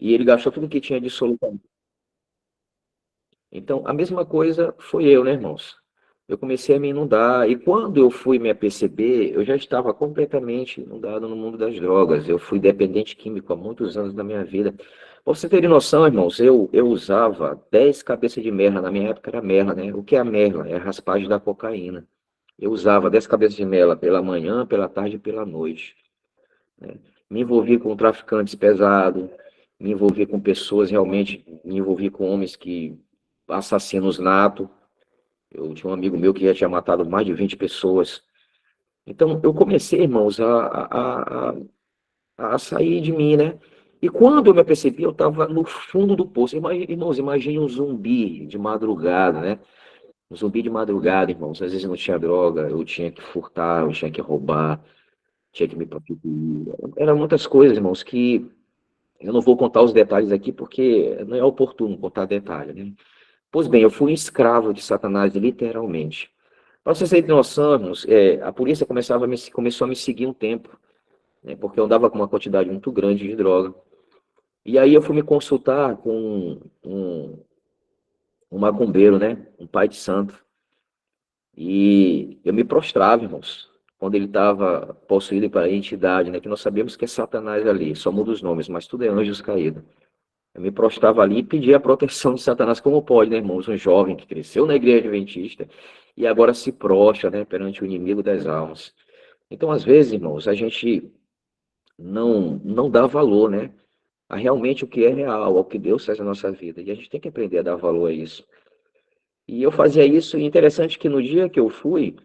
E ele gastou tudo que tinha de solução. Então, a mesma coisa foi eu, né, irmãos? Eu comecei a me inundar, e quando eu fui me aperceber, eu já estava completamente inundado no mundo das drogas. Eu fui dependente químico há muitos anos da minha vida. Pra você ter noção, irmãos, eu usava 10 cabeças de merla, na minha época era merla, né? O que é a merla? É a raspagem da cocaína. Eu usava 10 cabeças de merla pela manhã, pela tarde e pela noite, né? Me envolvi com traficantes pesados, me envolvi com pessoas realmente, me envolvi com homens que assassinos nato. Eu tinha um amigo meu que já tinha matado mais de 20 pessoas. Então eu comecei, irmãos, a sair de mim, né? E quando eu me apercebi, eu estava no fundo do poço. Irmãos, imagine um zumbi de madrugada, né? Um zumbi de madrugada, irmãos. Às vezes não tinha droga, eu tinha que furtar, eu tinha que roubar, tinha que me prostituir. Eram muitas coisas, irmãos, que eu não vou contar os detalhes aqui porque não é oportuno contar detalhes, né? Pois bem, eu fui um escravo de Satanás, literalmente. Para vocês terem noção, irmãos, a polícia começou a me seguir um tempo, né, porque eu andava com uma quantidade muito grande de droga. E aí eu fui me consultar com um macumbeiro, né, um pai de santo. E eu me prostrava, irmãos, quando ele estava possuído para a entidade, né, que nós sabemos que é Satanás ali, só muda os nomes, mas tudo é anjos caídos. Eu me prostrava ali e pedia a proteção de Satanás, como pode, né, irmãos? Um jovem que cresceu na igreja adventista e agora se prostra, né, perante o inimigo das almas. Então, às vezes, irmãos, a gente não dá valor, né, a realmente o que é real, ao que Deus faz na nossa vida. E a gente tem que aprender a dar valor a isso. E eu fazia isso, e interessante que no dia que eu fui,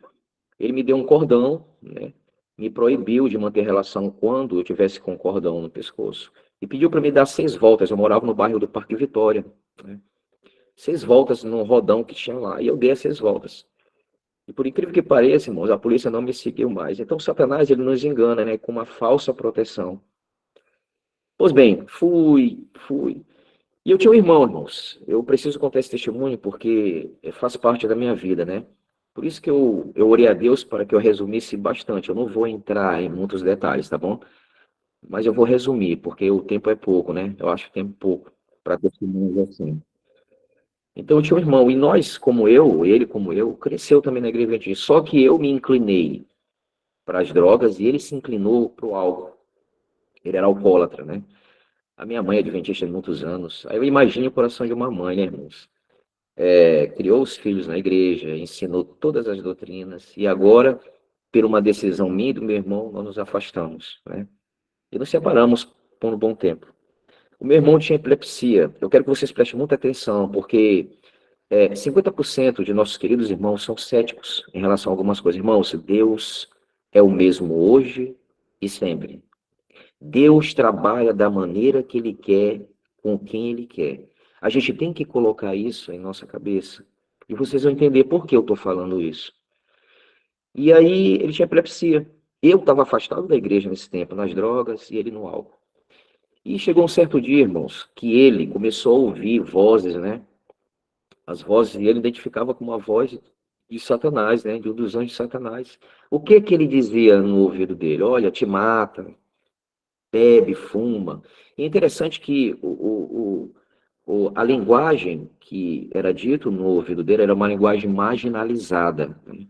ele me deu um cordão, né, me proibiu de manter relação quando eu tivesse com um cordão no pescoço. E pediu para me dar 6 voltas. Eu morava no bairro do Parque Vitória, né? 6 voltas num rodão que tinha lá. E eu dei as 6 voltas. E por incrível que pareça, irmãos, a polícia não me seguiu mais. Então, Satanás, ele nos engana, né? Com uma falsa proteção. Pois bem, fui. E eu tinha um irmão, irmãos. Eu preciso contar esse testemunho porque faz parte da minha vida, né? Por isso que eu orei a Deus para que eu resumisse bastante. Eu não vou entrar em muitos detalhes, tá bom? Mas eu vou resumir, porque o tempo é pouco, né? Eu acho o tempo pouco para testemunhos assim. Então eu tinha um irmão, e nós, como eu, ele como eu, cresceu também na igreja adventista. Só que eu me inclinei para as drogas e ele se inclinou para o álcool. Ele era alcoólatra, né? A minha mãe é adventista há muitos anos. Aí eu imagino o coração de uma mãe, né, irmãos? Criou os filhos na igreja, ensinou todas as doutrinas, e agora, por uma decisão minha e do meu irmão, nós nos afastamos, né? E nos separamos por um bom tempo. O meu irmão tinha epilepsia. Eu quero que vocês prestem muita atenção, porque 50% de nossos queridos irmãos são céticos em relação a algumas coisas. Irmãos, Deus é o mesmo hoje e sempre. Deus trabalha da maneira que Ele quer, com quem Ele quer. A gente tem que colocar isso em nossa cabeça. E vocês vão entender por que eu estou falando isso. E aí, ele tinha epilepsia. Eu estava afastado da igreja nesse tempo, nas drogas, e ele no álcool. E chegou um certo dia, irmãos, que ele começou a ouvir vozes, né? As vozes, e ele identificava como a voz de Satanás, né? De um dos anjos de Satanás. O que que ele dizia no ouvido dele? Olha, te mata, bebe, fuma. E é interessante que a linguagem que era dito no ouvido dele era uma linguagem marginalizada, né?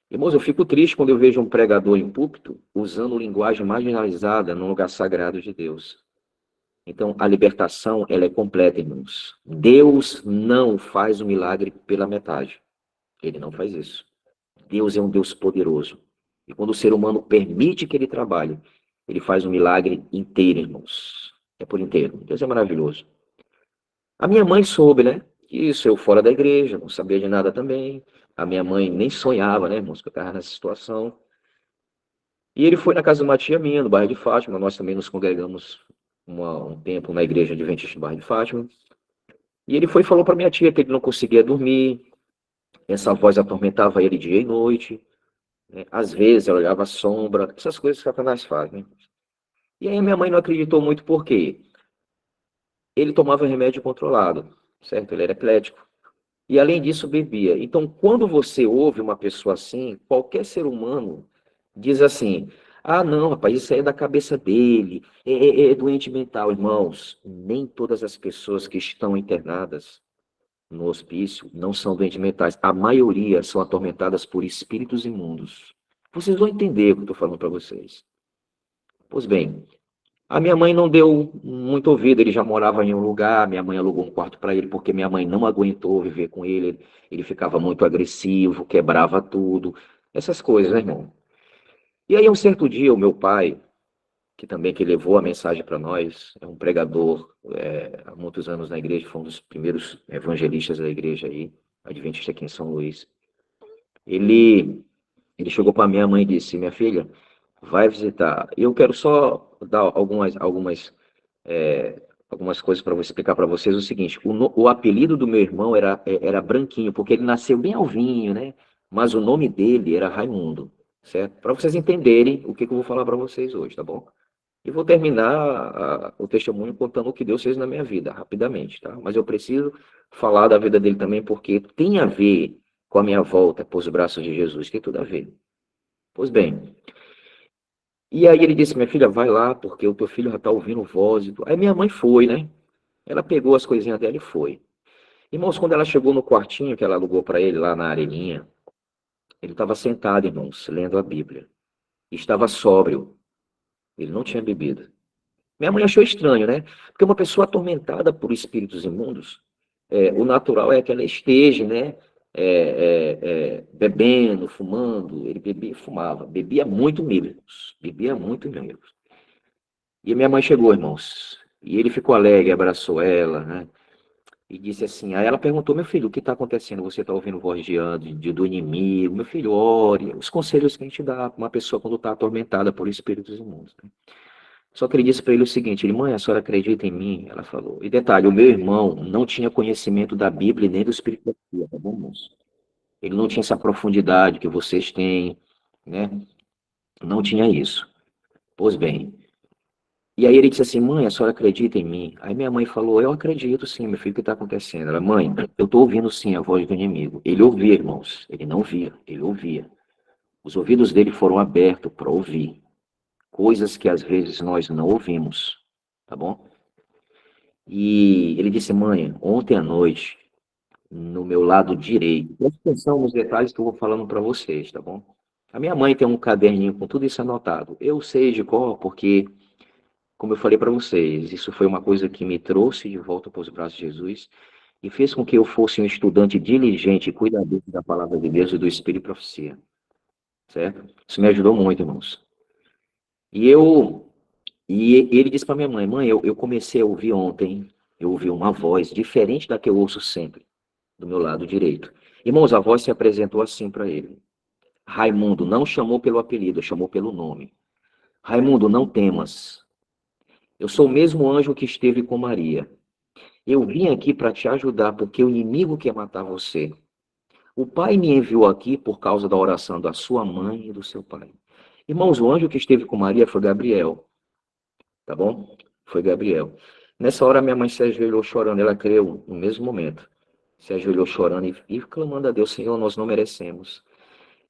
Irmãos, eu fico triste quando eu vejo um pregador em púlpito usando linguagem marginalizada no lugar sagrado de Deus. Então, a libertação, ela é completa, irmãos. Deus não faz o milagre pela metade. Ele não faz isso. Deus é um Deus poderoso. E quando o ser humano permite que ele trabalhe, ele faz o milagre inteiro, irmãos. É por inteiro. Deus é maravilhoso. A minha mãe soube, né? Que isso, eu fora da igreja, não sabia de nada também. A minha mãe nem sonhava, né, irmãos, que eu estava nessa situação. E ele foi na casa de uma tia minha, no bairro de Fátima. Nós também nos congregamos um tempo na igreja adventista do bairro de Fátima. E ele foi e falou para minha tia que ele não conseguia dormir, essa voz atormentava ele dia e noite, né? Às vezes ela olhava a sombra, essas coisas que Satanás faz, né? E aí minha mãe não acreditou muito porque ele tomava remédio controlado, certo? Ele era eclético. E além disso bebia. Então, quando você ouve uma pessoa assim, qualquer ser humano diz assim: Ah, não, rapaz, isso aí é da cabeça dele, é doente mental, irmãos. Nem todas as pessoas que estão internadas no hospício não são doentes mentais. A maioria são atormentadas por espíritos imundos. Vocês vão entender o que eu estou falando para vocês. Pois bem, a minha mãe não deu muito ouvido, ele já morava em um lugar, minha mãe alugou um quarto para ele, porque minha mãe não aguentou viver com ele, ele ficava muito agressivo, quebrava tudo, essas coisas, né, irmão? E aí, um certo dia, o meu pai, que levou a mensagem para nós, é um pregador há muitos anos na igreja, foi um dos primeiros evangelistas da igreja aí, adventista aqui em São Luís. Ele, ele chegou para minha mãe e disse: minha filha, vai visitar. Eu quero só dar algumas coisas para explicar para vocês. O seguinte: o apelido do meu irmão era Branquinho, porque ele nasceu bem alvinho, né? Mas o nome dele era Raimundo, certo? Para vocês entenderem o que eu vou falar para vocês hoje, tá bom? E vou terminar o testemunho contando o que Deus fez na minha vida, rapidamente, tá? Mas eu preciso falar da vida dele também, porque tem a ver com a minha volta para os braços de Jesus, tem tudo a ver. Pois bem, e aí ele disse: minha filha, vai lá, porque o teu filho já está ouvindo voz. Aí minha mãe foi, né? Ela pegou as coisinhas dela e foi. Irmãos, quando ela chegou no quartinho que ela alugou para ele, lá na areninha, ele estava sentado, irmãos, lendo a Bíblia. Estava sóbrio, ele não tinha bebido. Minha mãe achou estranho, né? Porque uma pessoa atormentada por espíritos imundos, o natural é que ela esteja, né? Bebendo, fumando. Ele bebia e fumava. Bebia muito mesmo. Bebia muito mesmo. E minha mãe chegou, irmãos. E ele ficou alegre, abraçou ela, né? E disse assim. Aí ela perguntou: meu filho, o que está acontecendo? Você está ouvindo voz do inimigo? Meu filho, ore. Os conselhos que a gente dá para uma pessoa quando está atormentada por espíritos imundos, né? Só que ele disse para ele o seguinte: ele, mãe, a senhora acredita em mim? Ela falou. E detalhe: o meu irmão não tinha conhecimento da Bíblia nem do espiritismo, tá bom, moço? Ele não tinha essa profundidade que vocês têm, né? Não tinha isso. Pois bem. E aí ele disse assim: mãe, a senhora acredita em mim? Aí minha mãe falou: eu acredito sim, meu filho, o que está acontecendo? Ela: mãe, eu estou ouvindo sim a voz do inimigo. Ele ouvia, irmãos. Ele não via, ele ouvia. Os ouvidos dele foram abertos para ouvir coisas que às vezes nós não ouvimos, tá bom? E ele disse: mãe, ontem à noite, no meu lado direito, presta atenção nos detalhes que eu vou falando para vocês, tá bom? A minha mãe tem um caderninho com tudo isso anotado. Eu sei de cor porque, como eu falei para vocês, isso foi uma coisa que me trouxe de volta para os braços de Jesus e fez com que eu fosse um estudante diligente e cuidadoso da palavra de Deus e do Espírito e profecia, certo? Isso me ajudou muito, irmãos. E eu E ele disse para minha mãe: mãe, eu comecei a ouvir ontem, eu ouvi uma voz diferente da que eu ouço sempre, do meu lado direito. Irmãos, a voz se apresentou assim para ele: Raimundo, não chamou pelo apelido, chamou pelo nome. Raimundo, não temas. Eu sou o mesmo anjo que esteve com Maria. Eu vim aqui para te ajudar, porque o inimigo quer matar você. O pai me enviou aqui por causa da oração da sua mãe e do seu pai. Irmãos, o anjo que esteve com Maria foi Gabriel. Tá bom? Foi Gabriel. Nessa hora, minha mãe se ajoelhou chorando. Ela creu no mesmo momento. Se ajoelhou chorando e clamando a Deus: Senhor, nós não merecemos.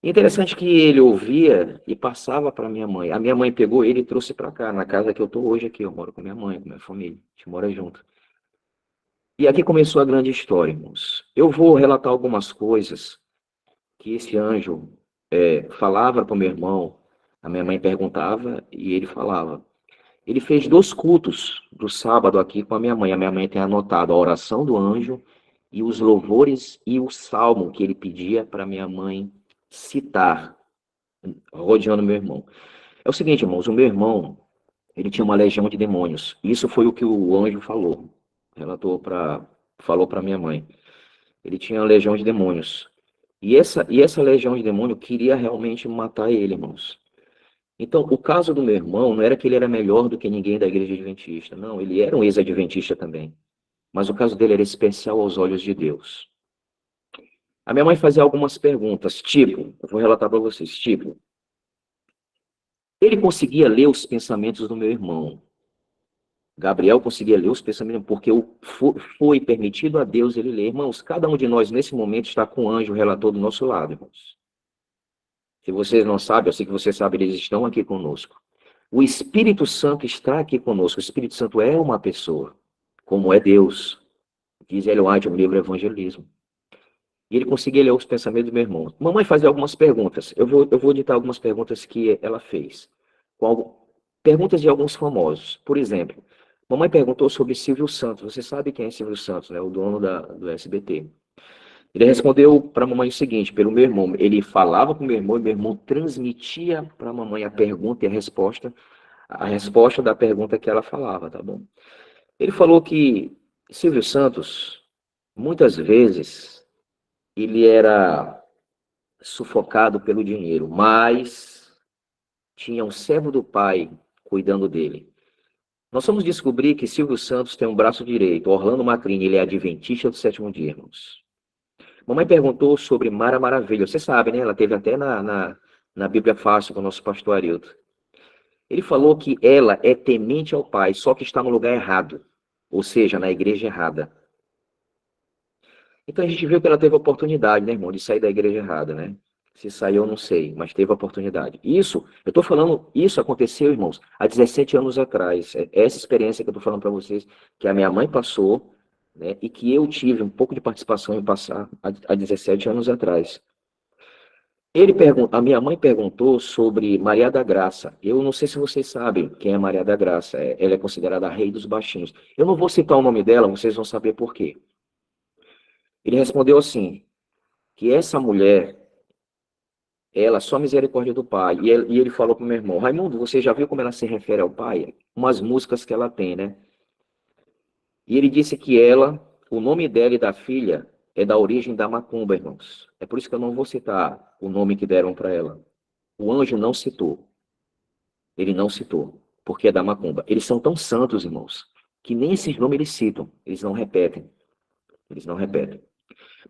E interessante que ele ouvia e passava para minha mãe. A minha mãe pegou ele e trouxe para cá, na casa que eu estou hoje aqui. Eu moro com minha mãe, com minha família. A gente mora junto. E aqui começou a grande história, irmãos. Eu vou relatar algumas coisas que esse anjo falava para o meu irmão. A minha mãe perguntava e ele falava. Ele fez 2 cultos do sábado aqui com a minha mãe. A minha mãe tem anotado a oração do anjo e os louvores e o salmo que ele pedia para minha mãe citar, rodeando meu irmão. É o seguinte, irmãos, o meu irmão, ele tinha uma legião de demônios. Isso foi o que o anjo falou. Falou para minha mãe. Ele tinha uma legião de demônios. E essa legião de demônio queria realmente matar ele, irmãos. Então, o caso do meu irmão não era que ele era melhor do que ninguém da igreja adventista. Não, ele era um ex-adventista também. Mas o caso dele era especial aos olhos de Deus. A minha mãe fazia algumas perguntas, tipo, eu vou relatar para vocês, tipo, ele conseguia ler os pensamentos do meu irmão. Gabriel conseguia ler os pensamentos, porque foi permitido a Deus ele ler. Irmãos, cada um de nós nesse momento está com o anjo relator do nosso lado, irmãos. Se vocês não sabem, eu sei que vocês sabem, eles estão aqui conosco. O Espírito Santo está aqui conosco. O Espírito Santo é uma pessoa, como é Deus. Diz Ellen White no livro Evangelismo. E ele conseguia ler os pensamentos do meu irmão. Mamãe fazia algumas perguntas. Eu vou ditar algumas perguntas que ela fez. Perguntas de alguns famosos. Por exemplo, mamãe perguntou sobre Silvio Santos. Você sabe quem é Silvio Santos, né? O dono do SBT. Ele respondeu para a mamãe o seguinte, pelo meu irmão. Ele falava com o meu irmão e meu irmão transmitia para a mamãe a pergunta e a resposta da pergunta que ela falava, tá bom? Ele falou que Silvio Santos, muitas vezes, ele era sufocado pelo dinheiro, mas tinha um servo do pai cuidando dele. Nós vamos descobrir que Silvio Santos tem um braço direito, Orlando Macrini, ele é adventista do sétimo dia, irmãos. Mamãe perguntou sobre Mara Maravilha, você sabe, né? Ela teve até na Bíblia Fácil com o nosso pastor Arilton. Ele falou que ela é temente ao pai, só que está no lugar errado, ou seja, na igreja errada. Então a gente viu que ela teve a oportunidade, né, irmão, de sair da igreja errada, né? Se saiu, eu não sei, mas teve a oportunidade. Isso, eu estou falando, isso aconteceu, irmãos, há 17 anos atrás. É essa experiência que eu estou falando para vocês, que a minha mãe passou, né, e que eu tive um pouco de participação em passar há 17 anos atrás. A minha mãe perguntou sobre Maria da Graça. Eu não sei se vocês sabem quem é Maria da Graça. Ela é considerada a rei dos baixinhos. Eu não vou citar o nome dela, vocês vão saber por quê. Ele respondeu assim, que essa mulher, ela só misericórdia do pai. E ele falou para o meu irmão, Raimundo, você já viu como ela se refere ao pai? Umas músicas que ela tem, né? E ele disse que o nome dela e da filha é da origem da macumba, irmãos. É por isso que eu não vou citar o nome que deram para ela. O anjo não citou. Ele não citou, porque é da macumba. Eles são tão santos, irmãos, que nem esses nomes eles citam. Eles não repetem. Eles não repetem.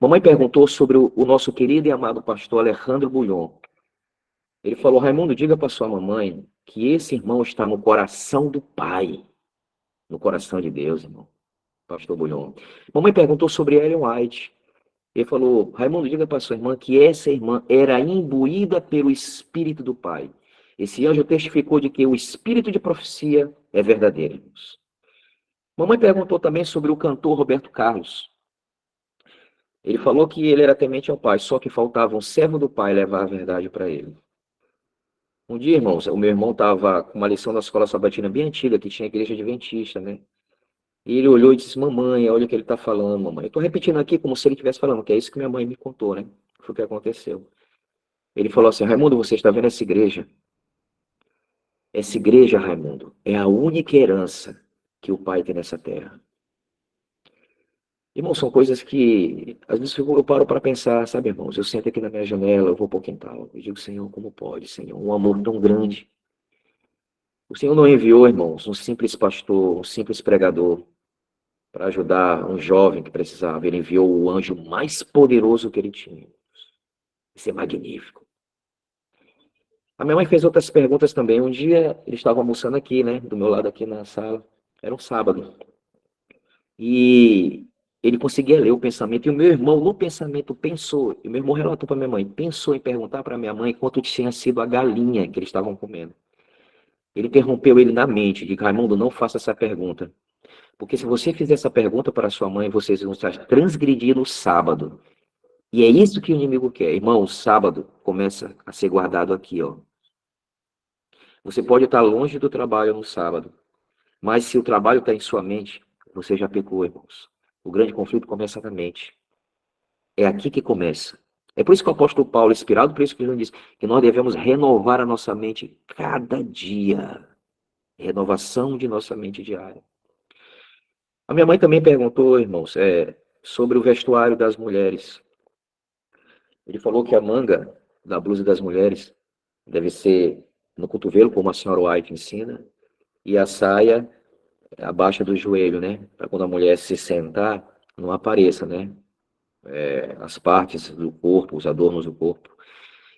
Mamãe perguntou sobre o nosso querido e amado pastor Alejandro Bulhon. Ele falou, Raimundo, diga para sua mamãe que esse irmão está no coração do Pai, no coração de Deus, irmão, pastor Bulhon. Mamãe perguntou sobre Ellen White. Ele falou, Raimundo, diga para sua irmã que essa irmã era imbuída pelo Espírito do Pai. Esse anjo testificou de que o espírito de profecia é verdadeiro, irmãos. Mamãe perguntou também sobre o cantor Roberto Carlos. Ele falou que ele era temente ao Pai, só que faltava um servo do Pai levar a verdade para ele. Um dia, irmãos, o meu irmão estava com uma lição da escola sabatina bem antiga, que tinha igreja adventista, né? E ele olhou e disse, mamãe, olha o que ele está falando, mamãe. Eu estou repetindo aqui como se ele estivesse falando, que é isso que minha mãe me contou, né? Foi o que aconteceu. Ele falou assim, Raimundo, você está vendo essa igreja? Essa igreja, Raimundo, é a única herança que o Pai tem nessa terra. Irmãos, são coisas que, às vezes eu paro para pensar, sabe, irmãos? Eu sento aqui na minha janela, eu vou para o quintal, eu digo, Senhor, como pode, Senhor? Um amor tão grande. O Senhor não enviou, irmãos, um simples pastor, um simples pregador, para ajudar um jovem que precisava. Ele enviou o anjo mais poderoso que ele tinha. Isso é magnífico. A minha mãe fez outras perguntas também. Um dia, ele estava almoçando aqui, né, do meu lado aqui na sala. Era um sábado. E ele conseguia ler o pensamento. E o meu irmão, no pensamento, pensou. E o meu irmão relatou para minha mãe. Pensou em perguntar para minha mãe quanto tinha sido a galinha que eles estavam comendo. Ele interrompeu ele na mente. Disse, Raimundo, não faça essa pergunta. Porque se você fizer essa pergunta para sua mãe, vocês vão estar transgredindo o sábado. E é isso que o inimigo quer. Irmão, o sábado começa a ser guardado aqui, ó. Você pode estar longe do trabalho no sábado. Mas se o trabalho está em sua mente, você já pecou, irmãos. O grande conflito começa na mente. É aqui que começa. É por isso que o apóstolo Paulo, inspirado por isso que ele diz que nós devemos renovar a nossa mente cada dia. Renovação de nossa mente diária. A minha mãe também perguntou, irmãos, sobre o vestuário das mulheres. Ele falou que a manga da blusa das mulheres deve ser no cotovelo, como a senhora White ensina, e a saia abaixo do joelho, né? Para quando a mulher se sentar, não apareça, né? As partes do corpo, os adornos do corpo.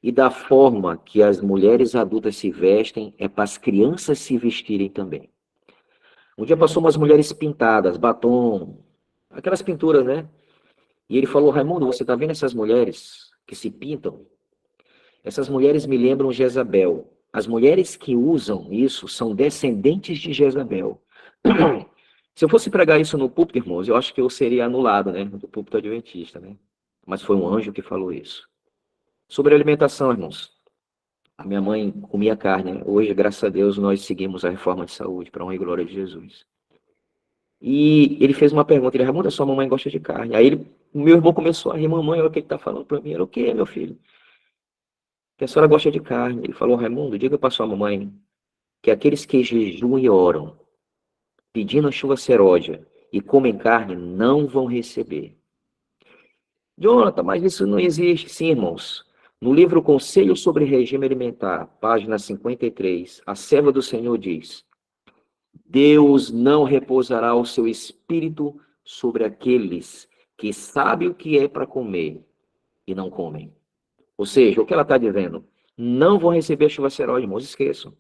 E da forma que as mulheres adultas se vestem, é para as crianças se vestirem também. Um dia passou umas mulheres pintadas, batom, aquelas pinturas, né? E ele falou, Raimundo, você está vendo essas mulheres que se pintam? Essas mulheres me lembram Jezabel. As mulheres que usam isso são descendentes de Jezabel. Se eu fosse pregar isso no púlpito, irmãos, eu acho que eu seria anulado, né? Do púlpito adventista, né? Mas foi um anjo que falou isso. Sobre alimentação, irmãos. A minha mãe comia carne, né? Hoje, graças a Deus, nós seguimos a reforma de saúde, para a honra e glória de Jesus. E ele fez uma pergunta, ele, Raimundo, a sua mamãe gosta de carne. Aí o meu irmão começou a rir, mamãe, olha o que ele está falando para mim. Era o quê, meu filho? Que a senhora gosta de carne. Ele falou, Raimundo, diga para sua mamãe que aqueles que jejuam e oram, pedindo a chuva seródia e comem carne, não vão receber. Jonathan, mas isso não existe. Sim, irmãos. No livro Conselho sobre Regime Alimentar, página 53, a serva do Senhor diz: Deus não repousará o seu espírito sobre aqueles que sabem o que é para comer e não comem. Ou seja, o que ela está dizendo? Não vão receber a chuva seróide, irmãos, esqueçam.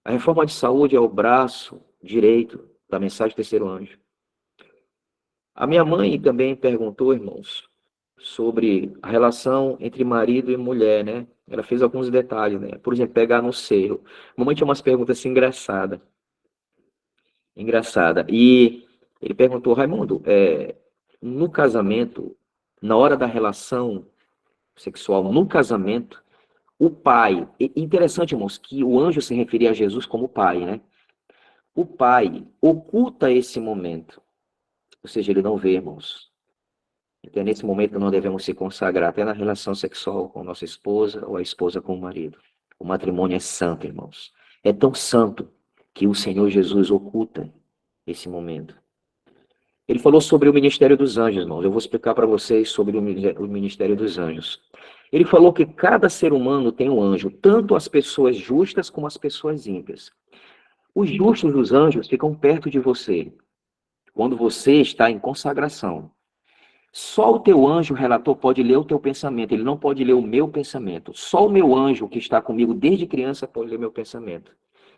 A reforma de saúde é o braço direito da mensagem do terceiro anjo. A minha mãe também perguntou, irmãos, sobre a relação entre marido e mulher, né? Ela fez alguns detalhes, né? Por exemplo, pegar no seio. A mamãe tinha umas perguntas assim engraçadas. Engraçada. E ele perguntou, Raimundo, no casamento, na hora da relação sexual, no casamento, o pai, interessante, irmãos, que o anjo se referia a Jesus como pai, né? O pai oculta esse momento, ou seja, ele não vê, irmãos. Então, nesse momento, não devemos se consagrar até na relação sexual com nossa esposa ou a esposa com o marido. O matrimônio é santo, irmãos. É tão santo que o Senhor Jesus oculta esse momento. Ele falou sobre o ministério dos anjos, irmãos. Eu vou explicar para vocês sobre o ministério dos anjos. Ele falou que cada ser humano tem um anjo, tanto as pessoas justas como as pessoas ímpias. Os justos dos anjos ficam perto de você, quando você está em consagração. Só o teu anjo relator pode ler o teu pensamento, ele não pode ler o meu pensamento. Só o meu anjo que está comigo desde criança pode ler meu pensamento.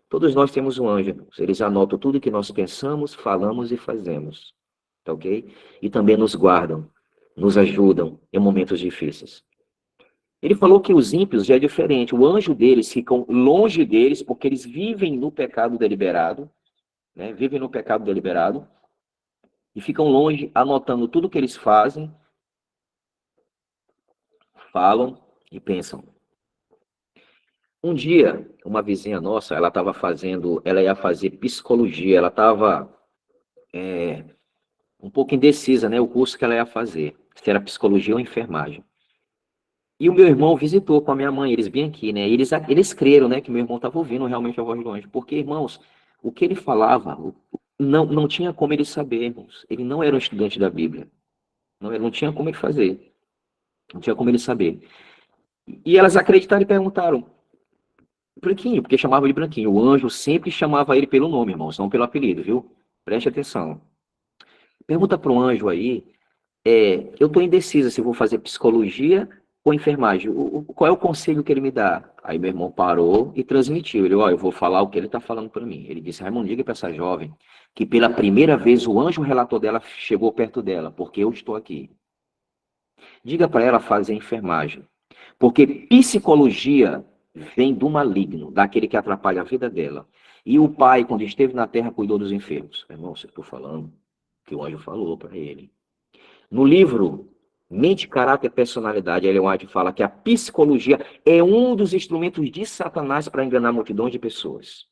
Todos nós temos um anjo, irmãos. Eles anotam tudo que nós pensamos, falamos e fazemos. Tá ok? E também nos guardam, nos ajudam em momentos difíceis. Ele falou que os ímpios já é diferente. O anjo deles ficam longe deles porque eles vivem no pecado deliberado, né? Vivem no pecado deliberado e ficam longe, anotando tudo que eles fazem, falam e pensam. Um dia, uma vizinha nossa, ela ia fazer psicologia, ela estava um pouco indecisa, né, o curso que ela ia fazer, se era psicologia ou enfermagem. E o meu irmão visitou com a minha mãe, eles bem aqui, né, eles creram, né, que meu irmão estava ouvindo realmente a voz do anjo, porque, irmãos, o que ele falava, não tinha como ele saber, irmãos, ele não era um estudante da Bíblia, não tinha como ele fazer, não tinha como ele saber. E elas acreditaram e perguntaram, Branquinho, porque chamava de Branquinho. O anjo sempre chamava ele pelo nome, irmãos, não pelo apelido, viu? Preste atenção. Pergunta para o anjo aí, eu estou indecisa se vou fazer psicologia ou enfermagem. Qual é o conselho que ele me dá? Aí meu irmão parou e transmitiu. Ele, eu vou falar o que ele está falando para mim. Ele disse, Raimundo, diga para essa jovem que pela primeira vez o anjo relator dela chegou perto dela, porque eu estou aqui. Diga para ela fazer enfermagem. Porque psicologia vem do maligno, daquele que atrapalha a vida dela. E o pai, quando esteve na terra, cuidou dos enfermos. Irmão, eu estou falando que o anjo falou para ele. No livro Mente, Caráter e Personalidade, Ellen White fala que a psicologia é um dos instrumentos de Satanás para enganar multidões de pessoas.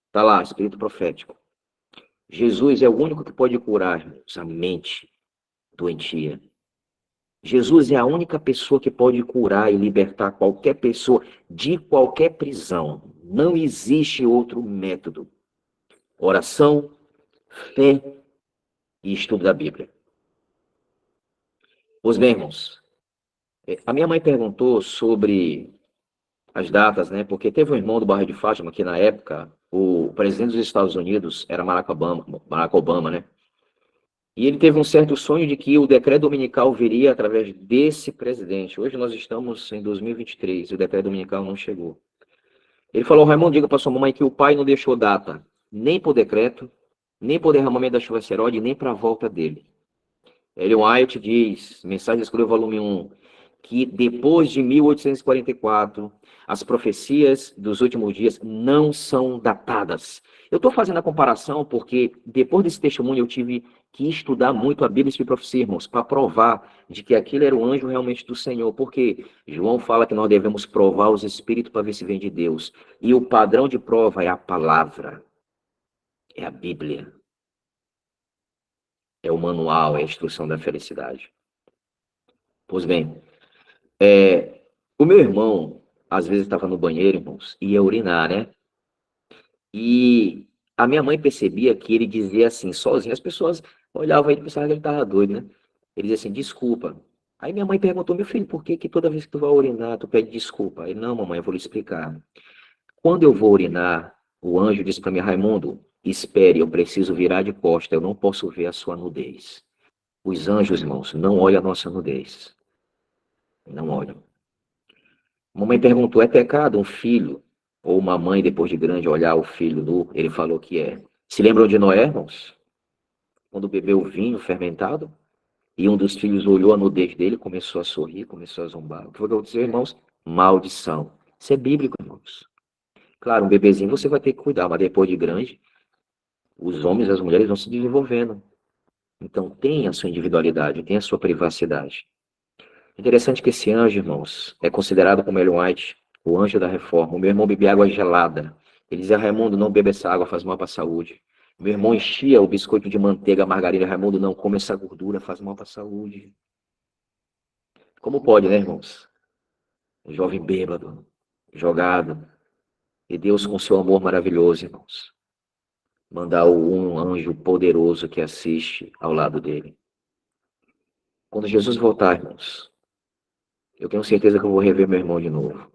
Está lá, espírito profético. Jesus é o único que pode curar, irmãos, a mente doentia. Jesus é a única pessoa que pode curar e libertar qualquer pessoa de qualquer prisão. Não existe outro método. Oração, fé e estudo da Bíblia. Os meus irmãos, a minha mãe perguntou sobre as datas, né? Porque teve um irmão do bairro de Fátima que na época o presidente dos Estados Unidos era Barack Obama, né? E ele teve um certo sonho de que o decreto dominical viria através desse presidente. Hoje nós estamos em 2023 e o decreto dominical não chegou. Ele falou, Raimundo, diga para sua mamãe que o pai não deixou data, nem para o decreto, nem para o derramamento da chuva seróide, nem para a volta dele. Ellen White diz, Mensagem Escolheu, volume 1, que depois de 1844, as profecias dos últimos dias não são datadas. Eu estou fazendo a comparação porque depois desse testemunho eu tive que estudar muito a Bíblia e profecia, irmãos, para provar de que aquilo era o anjo realmente do Senhor, porque João fala que nós devemos provar os espíritos para ver se vem de Deus. E o padrão de prova é a palavra, é a Bíblia, é o manual, é a instrução da felicidade. Pois bem, o meu irmão, às vezes, estava no banheiro, irmãos, e ia urinar, né? E a minha mãe percebia que ele dizia assim, sozinho. As pessoas olhavam ele e pensavam que ele estava doido, né? Ele dizia assim, desculpa. Aí minha mãe perguntou, meu filho, por que que toda vez que tu vai urinar, tu pede desculpa? Aí, não, mamãe, eu vou lhe explicar. Quando eu vou urinar, o anjo disse para mim, Raimundo, espere, eu preciso virar de costa, eu não posso ver a sua nudez. Os anjos, irmãos, não olham a nossa nudez. Não olham. Mamãe perguntou, é pecado um filho ou uma mãe, depois de grande, olhar o filho nu? Ele falou que é. Se lembram de Noé, irmãos? Quando bebeu o vinho fermentado, e um dos filhos olhou a nudez dele, começou a sorrir, começou a zombar. O que foi que aconteceu, irmãos? Maldição. Isso é bíblico, irmãos. Claro, um bebezinho você vai ter que cuidar, mas depois de grande, os homens e as mulheres vão se desenvolvendo. Então tem a sua individualidade, tem a sua privacidade. Interessante que esse anjo, irmãos, é considerado como Ellen White, o anjo da reforma. O meu irmão bebia água gelada. Ele dizia, Raimundo, não beba essa água, faz mal para a saúde. Meu irmão enchia o biscoito de manteiga, margarina. Raimundo, não come essa gordura, faz mal para a saúde. Como pode, né, irmãos? Um jovem bêbado, jogado. E Deus, com seu amor maravilhoso, irmãos, mandar um anjo poderoso que assiste ao lado dele. Quando Jesus voltar, irmãos, eu tenho certeza que eu vou rever meu irmão de novo.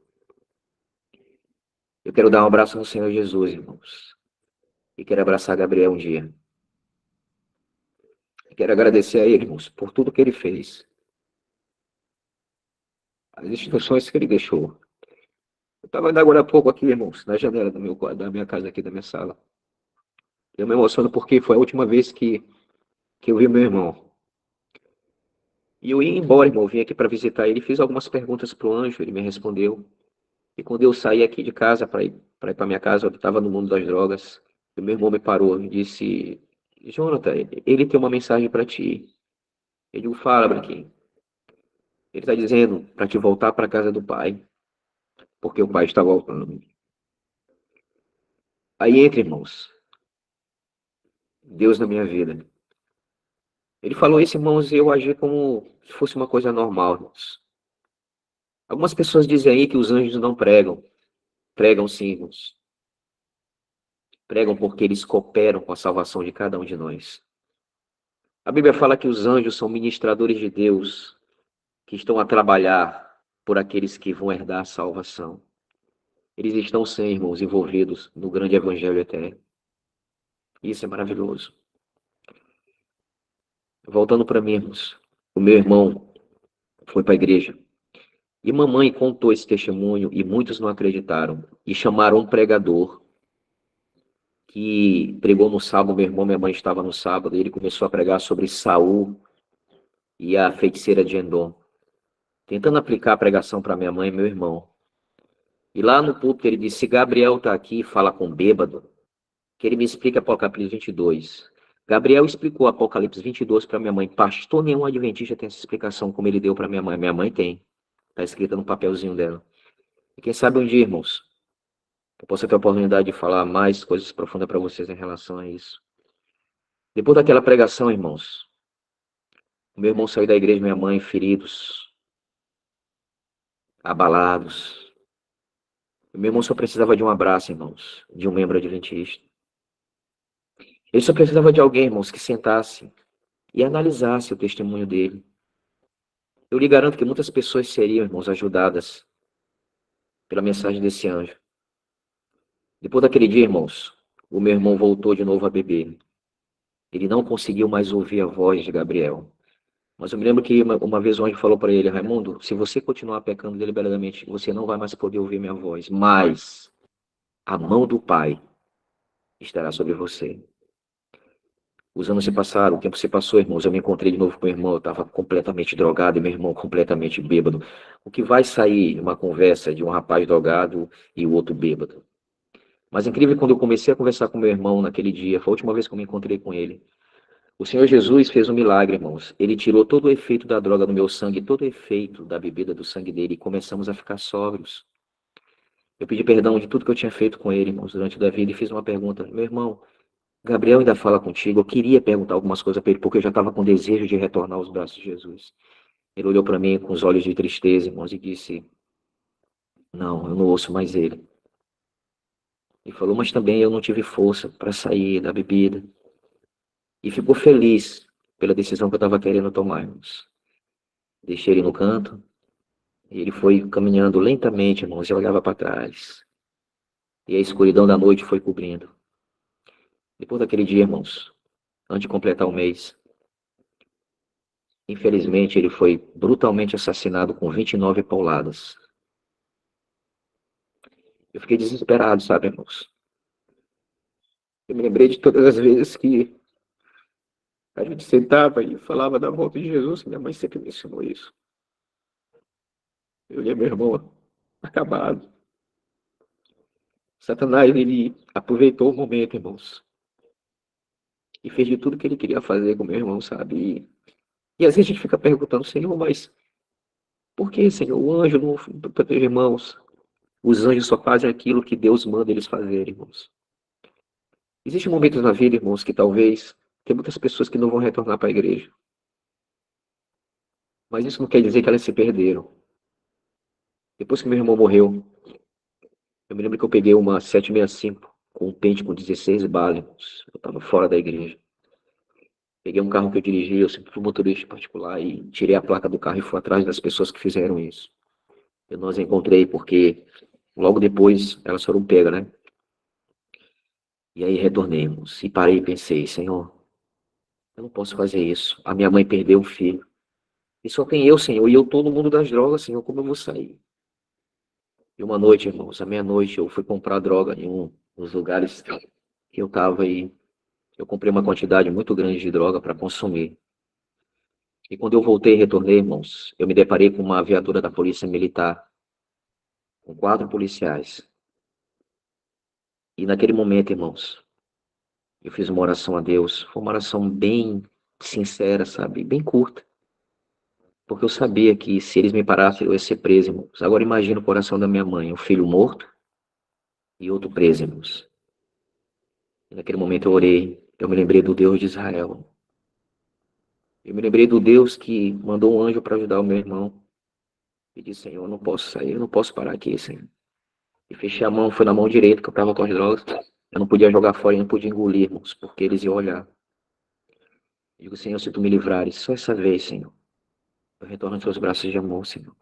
Eu quero dar um abraço no Senhor Jesus, irmãos. E quero abraçar Gabriel um dia. E quero agradecer a ele, irmãos, por tudo que ele fez. As instituições que ele deixou. Eu estava ainda agora há pouco aqui, irmãos, na janela da minha casa aqui, da minha sala. Eu me emociono porque foi a última vez que eu vi meu irmão. E eu ia embora, irmão, eu vim aqui para visitar ele, fiz algumas perguntas pro anjo, ele me respondeu. E quando eu saí aqui de casa para ir para minha casa, eu estava no mundo das drogas. E meu irmão me parou e disse: Jonathan, ele tem uma mensagem para ti. Eu digo: fala, Branquinho. Ele está dizendo para te voltar para a casa do pai, porque o pai está voltando. Aí entra, irmãos, Deus na minha vida. Ele falou isso, irmãos, e eu agi como se fosse uma coisa normal, irmãos. Algumas pessoas dizem aí que os anjos não pregam. Pregam sim, irmãos. Pregam porque eles cooperam com a salvação de cada um de nós. A Bíblia fala que os anjos são ministradores de Deus, que estão a trabalhar por aqueles que vão herdar a salvação. Eles estão, sim, irmãos, envolvidos no grande evangelho eterno. Isso é maravilhoso. Voltando para mim, irmãos. O meu irmão foi para a igreja. E mamãe contou esse testemunho e muitos não acreditaram. E chamaram um pregador que pregou no sábado. Meu irmão e minha mãe estavam no sábado. E ele começou a pregar sobre Saul e a feiticeira de Endor, tentando aplicar a pregação para minha mãe e meu irmão. E lá no púlpito ele disse: se Gabriel está aqui e fala com bêbado, que ele me explica Apocalipse 22. Gabriel explicou Apocalipse 22 para minha mãe. Pastor nenhum adventista tem essa explicação como ele deu para minha mãe. Minha mãe tem. Está escrita no papelzinho dela. E quem sabe um dia, irmãos, eu possa ter a oportunidade de falar mais coisas profundas para vocês em relação a isso. Depois daquela pregação, irmãos, o meu irmão saiu da igreja, minha mãe, feridos, abalados. O meu irmão só precisava de um abraço, irmãos, de um membro adventista. Ele só precisava de alguém, irmãos, que sentasse e analisasse o testemunho dele. Eu lhe garanto que muitas pessoas seriam, irmãos, ajudadas pela mensagem desse anjo. Depois daquele dia, irmãos, o meu irmão voltou de novo a beber. Ele não conseguiu mais ouvir a voz de Gabriel. Mas eu me lembro que uma vez o anjo falou para ele: Raimundo, se você continuar pecando deliberadamente, você não vai mais poder ouvir minha voz. Mas a mão do Pai estará sobre você. Os anos se passaram, o tempo se passou, irmãos. Eu me encontrei de novo com o irmão, eu estava completamente drogado e meu irmão completamente bêbado. O que vai sair uma conversa de um rapaz drogado e o outro bêbado? Mas incrível, quando eu comecei a conversar com meu irmão naquele dia, foi a última vez que eu me encontrei com ele. O Senhor Jesus fez um milagre, irmãos. Ele tirou todo o efeito da droga do meu sangue, todo o efeito da bebida do sangue dele, e começamos a ficar sóbrios. Eu pedi perdão de tudo que eu tinha feito com ele, irmãos, durante a vida, e fiz uma pergunta. Meu irmão, Gabriel ainda fala contigo. Eu queria perguntar algumas coisas para ele, porque eu já estava com desejo de retornar aos braços de Jesus. Ele olhou para mim com os olhos de tristeza, irmãos, e disse: Não, eu não ouço mais ele. E falou: Mas também eu não tive força para sair da bebida. E ficou feliz pela decisão que eu estava querendo tomar, irmãos. Deixei ele no canto, e ele foi caminhando lentamente, irmãos, e eu olhava para trás. E a escuridão da noite foi cobrindo. Depois daquele dia, irmãos, antes de completar o mês, infelizmente ele foi brutalmente assassinado com 29 pauladas. Eu fiquei desesperado, sabe, irmãos? Eu me lembrei de todas as vezes que a gente sentava e falava da volta de Jesus, que minha mãe sempre me ensinou isso. Eu e meu irmão acabado. Satanás, ele aproveitou o momento, irmãos, e fez de tudo que ele queria fazer com meu irmão, sabe? E às vezes a gente fica perguntando, Senhor, mas por que, Senhor? O anjo não protege irmãos. Os anjos só fazem aquilo que Deus manda eles fazerem, irmãos. Existem momentos na vida, irmãos, que talvez tem muitas pessoas que não vão retornar para a igreja. Mas isso não quer dizer que elas se perderam. Depois que meu irmão morreu, eu me lembro que eu peguei uma 765 com um pente com 16 balas, irmãos. Eu estava fora da igreja. Peguei um carro que eu dirigi, eu sempre fui motorista particular e tirei a placa do carro e fui atrás das pessoas que fizeram isso. Eu não as encontrei porque logo depois elas foram pegas, né? E aí retornemos. E parei e pensei, Senhor, eu não posso fazer isso. A minha mãe perdeu um filho. E só tem eu, Senhor, e eu tô no mundo das drogas, Senhor, como eu vou sair? E uma noite, irmãos, à meia-noite, eu fui comprar droga em um dos lugares que eu tava aí. Eu comprei uma quantidade muito grande de droga para consumir. E quando eu voltei e retornei, irmãos, eu me deparei com uma viatura da Polícia Militar, com 4 policiais. E naquele momento, irmãos, eu fiz uma oração a Deus. Foi uma oração bem sincera, sabe? Bem curta. Porque eu sabia que se eles me parassem, eu ia ser preso, irmãos. Agora imagina o coração da minha mãe, um filho morto e outro preso, irmãos. E naquele momento eu orei, eu me lembrei do Deus de Israel. Eu me lembrei do Deus que mandou um anjo para ajudar o meu irmão. E disse, Senhor, eu não posso sair, eu não posso parar aqui, Senhor. E fechei a mão, foi na mão direita que eu estava com as drogas. Eu não podia jogar fora e não podia engolir, irmãos, porque eles iam olhar. Eu digo, Senhor, se tu me livrares, só essa vez, Senhor, eu retorno aos teus braços de amor, Senhor.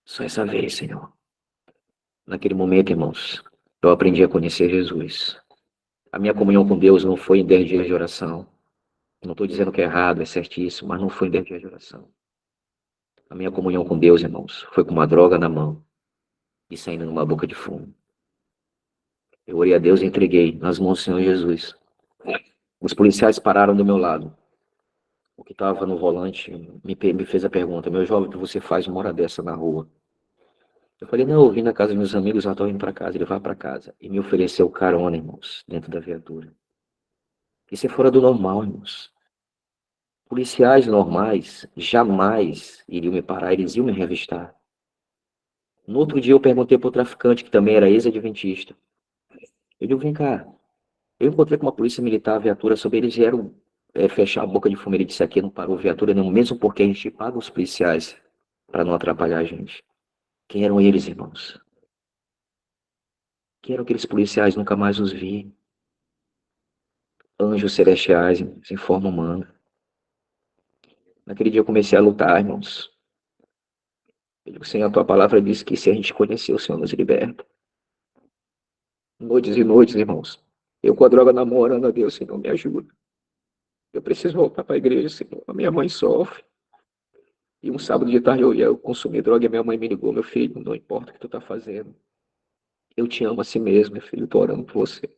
Só essa vez, Senhor. Naquele momento, irmãos, eu aprendi a conhecer Jesus. A minha comunhão com Deus não foi em 10 dias de oração. Não estou dizendo que é errado, é certíssimo, mas não foi em 10 dias de oração. A minha comunhão com Deus, irmãos, foi com uma droga na mão e saindo numa boca de fumo. Eu orei a Deus e entreguei nas mãos do Senhor Jesus. Os policiais pararam do meu lado. O que estava no volante me fez a pergunta, meu jovem, o que você faz uma hora dessa na rua? Eu falei, não, eu vim na casa dos meus amigos, já estou indo para casa. Ele vai para casa. E me ofereceu carona, irmãos, dentro da viatura. Isso é fora do normal, irmãos. Policiais normais jamais iriam me parar, eles iam me revistar. No outro dia eu perguntei para o traficante, que também era ex-adventista. Eu digo, vem cá, eu encontrei com uma polícia militar, a viatura, sobre eles vieram fechar a boca de fumo. Ele disse aqui, não parou a viatura não, mesmo porque a gente paga os policiais para não atrapalhar a gente. Quem eram eles, irmãos? Quem eram aqueles policiais? Nunca mais os vi. Anjos celestiais, irmãos, em forma humana. Naquele dia eu comecei a lutar, irmãos. Eu digo, Senhor, a tua palavra diz que se a gente conhecer, o Senhor nos liberta. Noites e noites, irmãos. Eu com a droga namorando a Deus, Senhor, me ajuda. Eu preciso voltar para a igreja, Senhor. A minha mãe sofre. E um sábado de tarde eu ia consumir droga e minha mãe me ligou, meu filho, não importa o que tu tá fazendo. Eu te amo assim mesmo, meu filho, tô orando por você.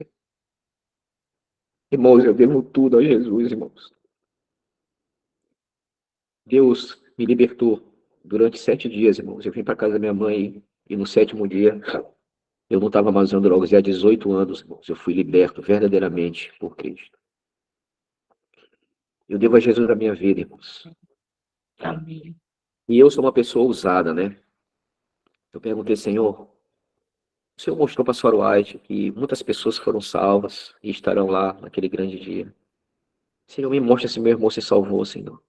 Irmãos, eu devo tudo a Jesus, irmãos. Deus me libertou durante 7 dias, irmãos. Eu vim para casa da minha mãe e no sétimo dia eu não estava mais usando drogas. E há 18 anos, irmãos, eu fui liberto verdadeiramente por Cristo. Eu devo a Jesus a minha vida, irmãos. Amém. E eu sou uma pessoa ousada, né? Eu perguntei, Senhor, o Senhor mostrou para a Sora White que muitas pessoas foram salvas e estarão lá naquele grande dia. Senhor, me mostra se meu irmão se salvou, Senhor.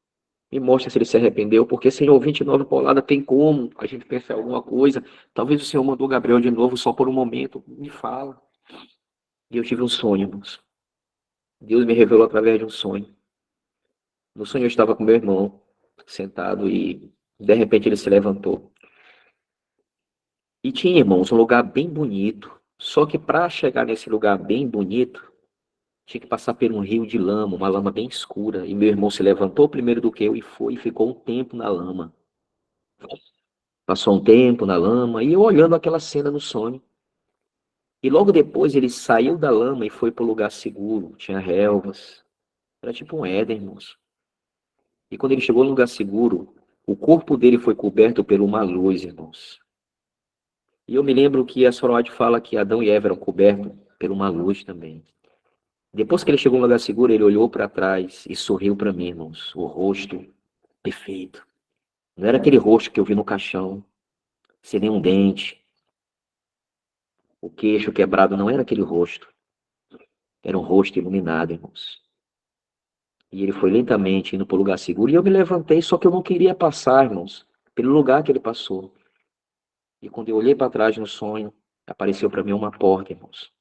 Me mostra se ele se arrependeu, porque, Senhor, 29 paulada tem como a gente pensar em alguma coisa. Talvez o Senhor mandou Gabriel de novo só por um momento. Me fala. E eu tive um sonho, irmãos. Deus me revelou através de um sonho. No sonho eu estava com meu irmão, sentado, e de repente ele se levantou. E tinha, irmãos, um lugar bem bonito. Só que para chegar nesse lugar bem bonito, tinha que passar por um rio de lama, uma lama bem escura. E meu irmão se levantou primeiro do que eu e foi e ficou um tempo na lama. Passou um tempo na lama e eu olhando aquela cena no sonho. E logo depois ele saiu da lama e foi para o lugar seguro. Tinha relvas. Era tipo um Éden, irmãos. E quando ele chegou no lugar seguro, o corpo dele foi coberto por uma luz, irmãos. E eu me lembro que a Sorod fala que Adão e Eva eram cobertos por uma luz também. Depois que ele chegou no lugar seguro, ele olhou para trás e sorriu para mim, irmãos. O rosto perfeito. Não era aquele rosto que eu vi no caixão, sem nenhum dente, o queixo quebrado, não era aquele rosto. Era um rosto iluminado, irmãos. E ele foi lentamente indo para o lugar seguro. E eu me levantei, só que eu não queria passar, irmãos, pelo lugar que ele passou. E quando eu olhei para trás no sonho, apareceu para mim uma porta, irmãos.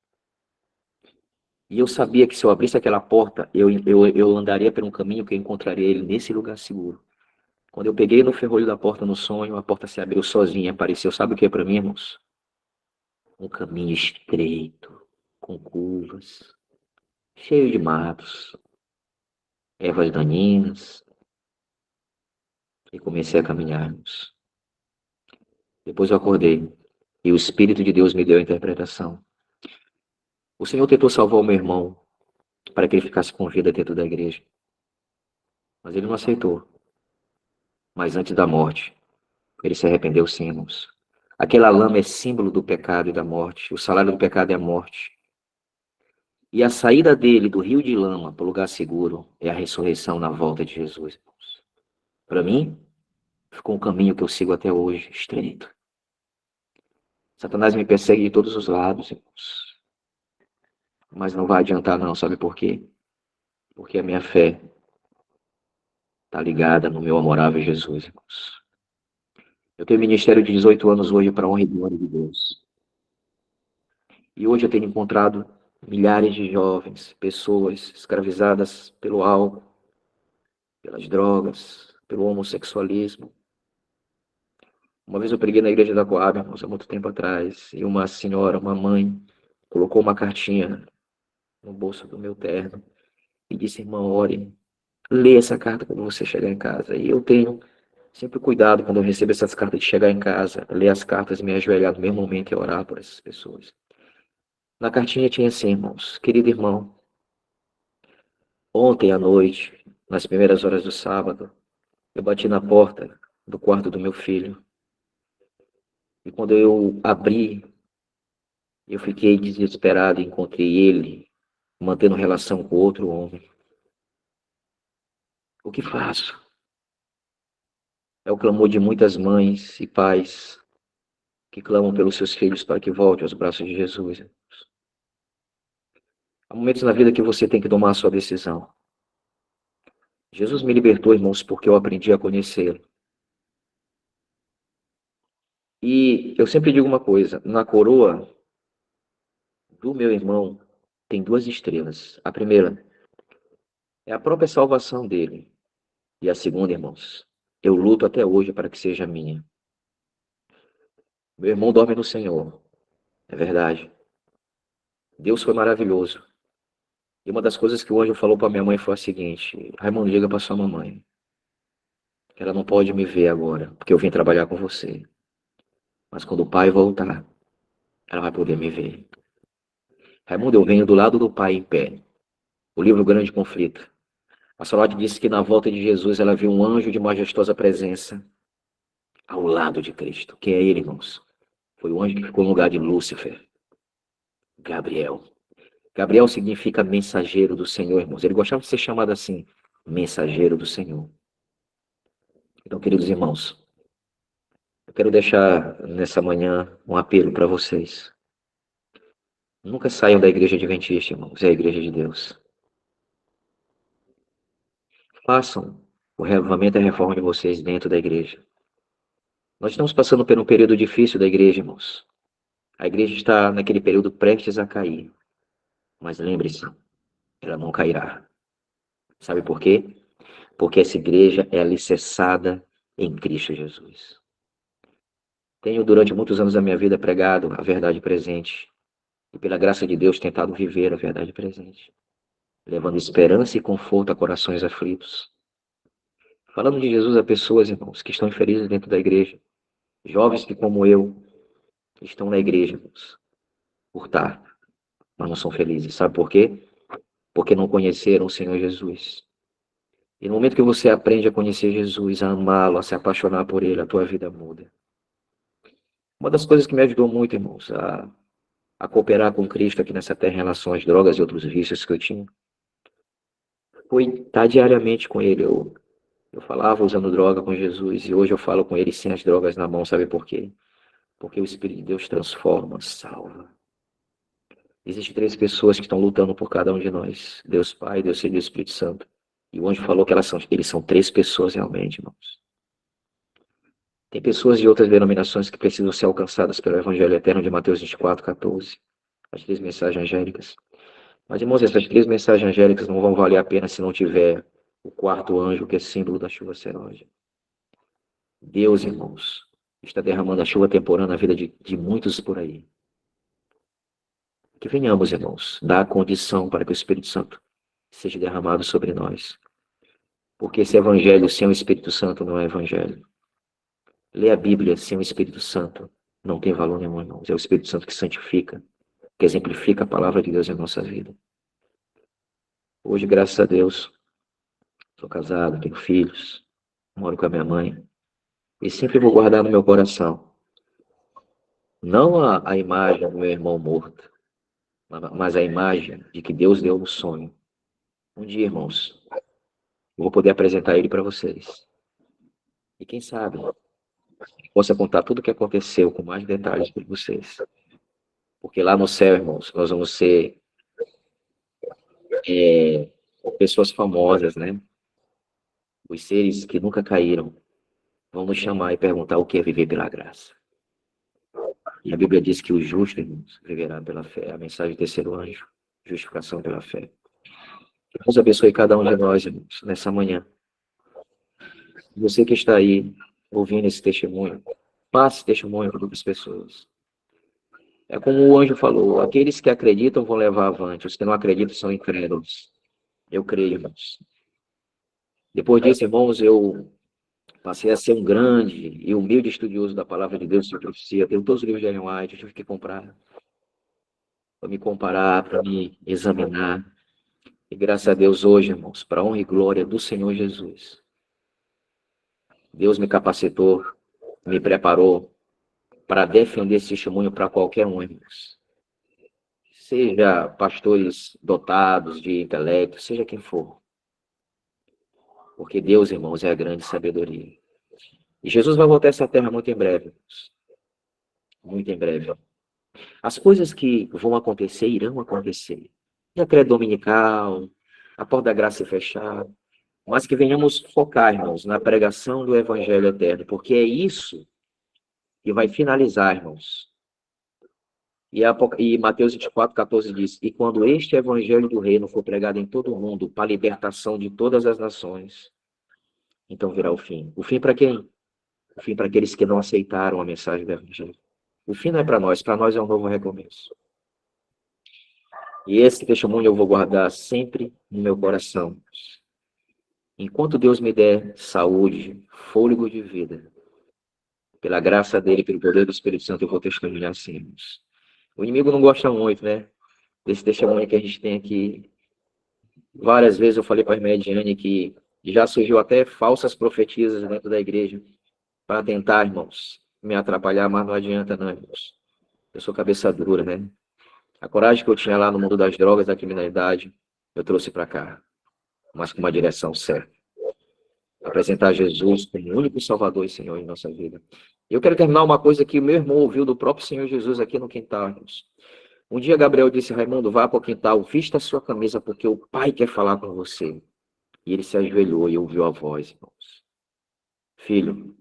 E eu sabia que se eu abrisse aquela porta, eu andaria por um caminho que eu encontraria ele nesse lugar seguro. Quando eu peguei no ferrolho da porta no sonho, a porta se abriu sozinha, apareceu. Sabe o que é para mim, irmãos? Um caminho estreito, com curvas, cheio de matos, ervas daninhas, e comecei a caminhar, irmãos. Depois eu acordei e o Espírito de Deus me deu a interpretação. O Senhor tentou salvar o meu irmão para que ele ficasse com vida dentro da igreja, mas ele não aceitou. Mas antes da morte, ele se arrependeu sim, irmãos. Aquela lama é símbolo do pecado e da morte. O salário do pecado é a morte. E a saída dele do rio de lama para o lugar seguro é a ressurreição na volta de Jesus, irmãos. Para mim, ficou um caminho que eu sigo até hoje, estreito. Satanás me persegue de todos os lados, irmãos. Mas não vai adiantar não, sabe por quê? Porque a minha fé está ligada no meu amorável Jesus, irmãos. Eu tenho ministério de 18 anos hoje para a honra e glória de Deus. E hoje eu tenho encontrado milhares de jovens, pessoas escravizadas pelo álcool, pelas drogas, pelo homossexualismo. Uma vez eu preguei na igreja da Coab, irmãos, há muito tempo atrás, e uma senhora, uma mãe, colocou uma cartinha no bolso do meu terno e disse, irmão, ore, lê essa carta quando você chegar em casa. E eu tenho sempre cuidado quando eu recebo essas cartas de chegar em casa, ler as cartas, me ajoelhar no mesmo momento e orar por essas pessoas. Na cartinha tinha assim, irmãos, querido irmão, ontem à noite, nas primeiras horas do sábado, eu bati na porta do quarto do meu filho. E quando eu abri, eu fiquei desesperado e encontrei ele mantendo relação com outro homem. O que faço? É o clamor de muitas mães e pais que clamam pelos seus filhos para que volte aos braços de Jesus. Há momentos na vida que você tem que tomar a sua decisão. Jesus me libertou, irmãos, porque eu aprendi a conhecê-lo. E eu sempre digo uma coisa: na coroa do meu irmão tem duas estrelas. A primeira é a própria salvação dele. E a segunda, irmãos, eu luto até hoje para que seja minha. Meu irmão dorme no Senhor. É verdade. Deus foi maravilhoso. E uma das coisas que o anjo falou para minha mãe foi a seguinte: Raimundo, liga para sua mamãe. Ela não pode me ver agora, porque eu vim trabalhar com você. Mas quando o pai voltar, ela vai poder me ver. Raimundo, eu venho do lado do pai em pé. O livro Grande Conflito. A Sorte disse que na volta de Jesus ela viu um anjo de majestosa presença ao lado de Cristo. Quem é ele, irmãos? Foi o anjo que ficou no lugar de Lúcifer, Gabriel. Gabriel significa mensageiro do Senhor, irmãos. Ele gostava de ser chamado assim, mensageiro do Senhor. Então, queridos irmãos, eu quero deixar nessa manhã um apelo para vocês. Nunca saiam da igreja adventista, irmãos. É a igreja de Deus. Façam o reavivamento e a reforma de vocês dentro da igreja. Nós estamos passando por um período difícil da igreja, irmãos. A igreja está naquele período prestes a cair. Mas lembre-se, ela não cairá. Sabe por quê? Porque essa igreja é alicerçada em Cristo Jesus. Tenho, durante muitos anos da minha vida, pregado a verdade presente. E, pela graça de Deus, tentado viver a verdade presente. Levando esperança e conforto a corações aflitos. Falando de Jesus a pessoas, irmãos, que estão infelizes dentro da igreja. Jovens que, como eu, estão na igreja, irmãos, por estar, mas não são felizes. Sabe por quê? Porque não conheceram o Senhor Jesus. E no momento que você aprende a conhecer Jesus, a amá-lo, a se apaixonar por ele, a tua vida muda. Uma das coisas que me ajudou muito, irmãos, a cooperar com Cristo aqui nessa terra em relação às drogas e outros vícios que eu tinha, foi estar diariamente com ele. Eu falava usando droga com Jesus e hoje eu falo com ele sem as drogas na mão. Sabe por quê? Porque o Espírito de Deus transforma, salva. Existem três pessoas que estão lutando por cada um de nós. Deus Pai, Deus Filho e Deus Espírito Santo. E o anjo falou que eles são três pessoas realmente, irmãos. Tem pessoas de outras denominações que precisam ser alcançadas pelo Evangelho Eterno de Mateus 24:14. As três mensagens angélicas. Mas, irmãos, essas três mensagens angélicas não vão valer a pena se não tiver o quarto anjo, que é símbolo da chuva serôdia. Deus, irmãos, está derramando a chuva temporã na vida de muitos por aí. Que venhamos, irmãos, dar a condição para que o Espírito Santo seja derramado sobre nós. Porque esse evangelho sem o Espírito Santo não é evangelho. Ler a Bíblia sem o Espírito Santo não tem valor nenhum, irmãos. É o Espírito Santo que santifica, que exemplifica a palavra de Deus em nossa vida. Hoje, graças a Deus, sou casado, tenho filhos, moro com a minha mãe. E sempre vou guardar no meu coração, não a imagem do meu irmão morto, mas a imagem de que Deus deu no sonho. Um dia, irmãos, eu vou poder apresentar ele para vocês. E quem sabe, possa contar tudo o que aconteceu com mais detalhes para vocês. Porque lá no céu, irmãos, nós vamos ser pessoas famosas, né? Os seres que nunca caíram vão nos chamar e perguntar o que é viver pela graça. E a Bíblia diz que o justo, irmãos, viverá pela fé. A mensagem do terceiro anjo, justificação pela fé. Que Deus abençoe cada um de nós, irmãos, nessa manhã. Você que está aí ouvindo esse testemunho, passe testemunho para outras pessoas. É como o anjo falou, aqueles que acreditam vão levar avante, os que não acreditam são incrédulos. Eu creio, irmãos. Depois disso, irmãos, eu passei a ser um grande e humilde estudioso da palavra de Deus e profecia. Tenho todos os livros de Ellen White, eu tive que comprar para me comparar, para me examinar. E graças a Deus hoje, irmãos, para a honra e glória do Senhor Jesus, Deus me capacitou, me preparou para defender esse testemunho para qualquer um, irmãos. Seja pastores dotados de intelecto, seja quem for. Porque Deus, irmãos, é a grande sabedoria. E Jesus vai voltar a essa terra muito em breve, irmãos. Muito em breve. As coisas que vão acontecer, irão acontecer. E a credo dominical, a porta da graça se fechar. Mas que venhamos focar, irmãos, na pregação do Evangelho eterno. Porque é isso que vai finalizar, irmãos. E Mateus 24:14 diz, e quando este Evangelho do Reino for pregado em todo o mundo, para a libertação de todas as nações, então virá o fim. O fim para quem? O fim para aqueles que não aceitaram a mensagem do Evangelho. O fim não é para nós é um novo recomeço. E esse testemunho eu vou guardar sempre no meu coração. Enquanto Deus me der saúde, fôlego de vida, pela graça dele, pelo poder do Espírito Santo, eu vou testemunhar assim, irmãos. O inimigo não gosta muito, né? Desse testemunho que a gente tem aqui. Várias vezes eu falei para a irmã Ediane que já surgiu até falsas profetisas dentro da igreja para tentar, irmãos, me atrapalhar, mas não adianta não, irmãos. Eu sou cabeça dura, né? A coragem que eu tinha lá no mundo das drogas, da criminalidade, eu trouxe para cá, mas com uma direção certa. Apresentar Jesus como o único Salvador e Senhor em nossa vida. E eu quero terminar uma coisa que meu irmão ouviu do próprio Senhor Jesus aqui no quintal, irmãos. Um dia Gabriel disse, Raimundo, vá para o quintal, vista a sua camisa, porque o Pai quer falar com você. E ele se ajoelhou e ouviu a voz, irmãos. Filho,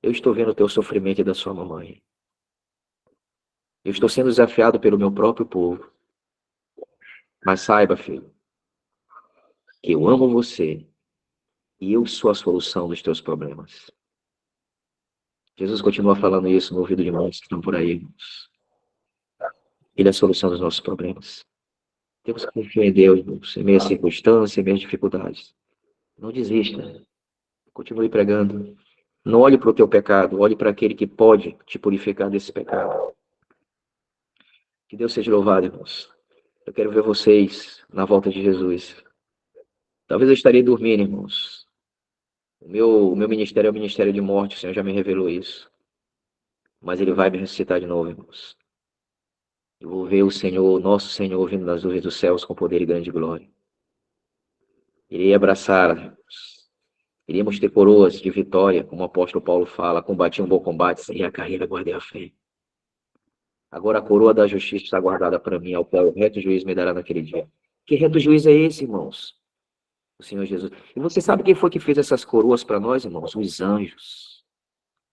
eu estou vendo o teu sofrimento e da sua mamãe. Eu estou sendo desafiado pelo meu próprio povo. Mas saiba, filho, que eu amo você e eu sou a solução dos teus problemas. Jesus continua falando isso no ouvido de muitos que estão por aí, irmãos. Ele é a solução dos nossos problemas. Temos que confiar em Deus, irmãos, em meio às circunstâncias, em meio às dificuldades. Não desista. Continue pregando. Não olhe para o teu pecado, olhe para aquele que pode te purificar desse pecado. Que Deus seja louvado, irmãos. Eu quero ver vocês na volta de Jesus. Talvez eu estaria dormindo, irmãos. O meu ministério é o ministério de morte, o Senhor já me revelou isso. Mas Ele vai me ressuscitar de novo, irmãos. Eu vou ver o Senhor, nosso Senhor, vindo das nuvens dos céus com poder e grande glória. Irei abraçar, irmãos. Iríamos ter coroas de vitória, como o apóstolo Paulo fala, combati um bom combate, segui a carreira, guardei a fé. Agora a coroa da justiça está guardada para mim, ao qual o reto juiz me dará naquele dia. Que reto juiz é esse, irmãos? O Senhor Jesus. E você sabe quem foi que fez essas coroas para nós, irmãos? Os anjos.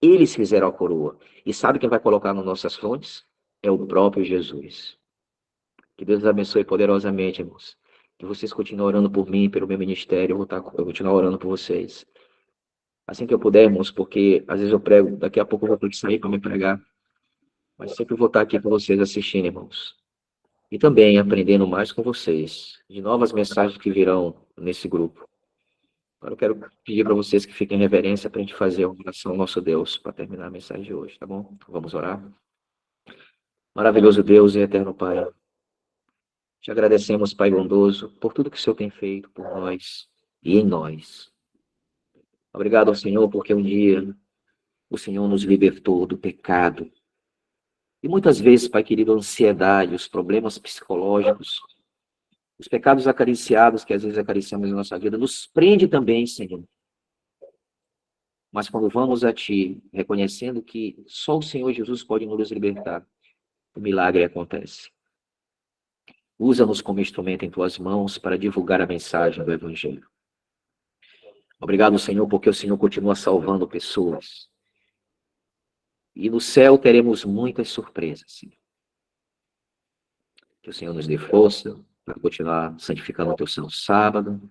Eles fizeram a coroa. E sabe quem vai colocar nas nossas frontes? É o próprio Jesus. Que Deus os abençoe poderosamente, irmãos. Que vocês continuem orando por mim, pelo meu ministério. Eu vou continuar orando por vocês. Assim que eu puder, irmãos, porque às vezes eu prego, daqui a pouco eu vou ter que sair para me pregar. Mas sempre vou estar aqui para vocês assistindo, irmãos. E também aprendendo mais com vocês, de novas mensagens que virão nesse grupo. Agora eu quero pedir para vocês que fiquem em reverência para a gente fazer uma oração ao nosso Deus, para terminar a mensagem de hoje, tá bom? Vamos orar. Maravilhoso Deus e eterno Pai, te agradecemos, Pai bondoso, por tudo que o Senhor tem feito por nós e em nós. Obrigado ao Senhor, porque um dia o Senhor nos libertou do pecado. E muitas vezes, Pai querido, a ansiedade, os problemas psicológicos, os pecados acariciados que às vezes acariciamos em nossa vida, nos prende também, Senhor. Mas quando vamos a Ti, reconhecendo que só o Senhor Jesus pode nos libertar, o milagre acontece. Usa-nos como instrumento em Tuas mãos para divulgar a mensagem do Evangelho. Obrigado, Senhor, porque o Senhor continua salvando pessoas. E no céu teremos muitas surpresas, Senhor. Que o Senhor nos dê força para continuar santificando o Teu santo sábado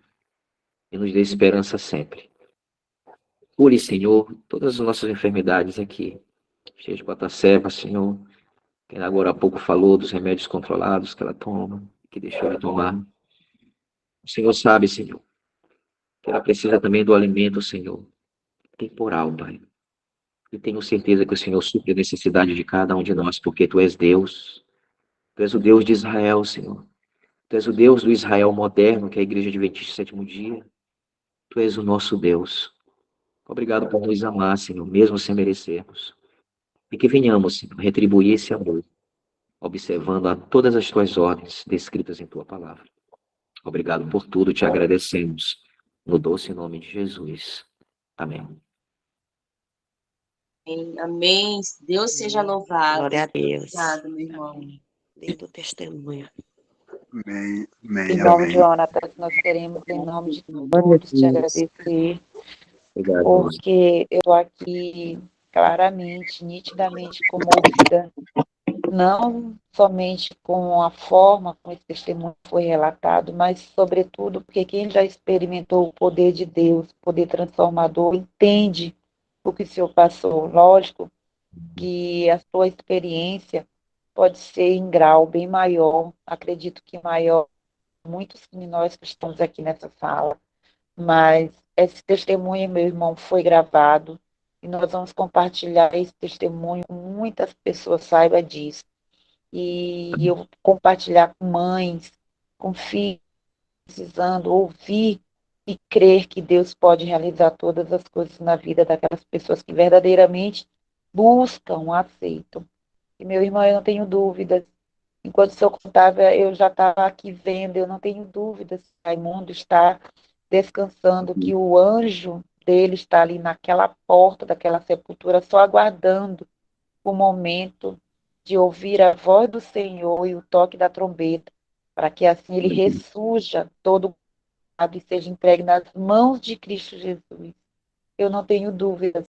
e nos dê esperança sempre. Cure, Senhor, todas as nossas enfermidades aqui. Esteja com a tua serva, Senhor, que agora há pouco falou dos remédios controlados que ela toma, que deixou de tomar. O Senhor sabe, Senhor, que ela precisa também do alimento, Senhor, temporal, Pai. E tenho certeza que o Senhor supre a necessidade de cada um de nós, porque Tu és Deus. Tu és o Deus de Israel, Senhor. Tu és o Deus do Israel moderno, que é a Igreja Adventista do Sétimo Dia. Tu és o nosso Deus. Obrigado por nos amar, Senhor, mesmo sem merecermos. E que venhamos, Senhor, retribuir esse amor, observando a todas as Tuas ordens descritas em Tua palavra. Obrigado por tudo, te agradecemos. No doce nome de Jesus. Amém. Amém. Deus seja louvado. Glória a Deus. Obrigado, meu irmão. Amém. Lindo testemunho. Amém, amém, Irmão amém. Jonathan, nós queremos, em nome de todos, te agradecer, Obrigado. porque eu estou aqui claramente, nitidamente comovida, não somente com a forma como esse testemunho foi relatado, mas, sobretudo, porque quem já experimentou o poder de Deus, o poder transformador, entende o que o Senhor passou. Lógico que a sua experiência pode ser em grau bem maior, acredito que maior, muitos de nós que estamos aqui nessa sala, mas esse testemunho, meu irmão, foi gravado e nós vamos compartilhar esse testemunho com muitas pessoas, saiba disso. E eu vou compartilhar com mães, com filhos, precisando ouvir e crer que Deus pode realizar todas as coisas na vida daquelas pessoas que verdadeiramente buscam, aceitam. E, meu irmão, eu não tenho dúvidas. Enquanto o senhor contava, eu já estava aqui vendo, eu não tenho dúvidas que Raimundo está descansando, que o anjo dele está ali naquela porta daquela sepultura, só aguardando o momento de ouvir a voz do Senhor e o toque da trombeta, para que assim ele ressurja todo e seja entregue nas mãos de Cristo Jesus. Eu não tenho dúvidas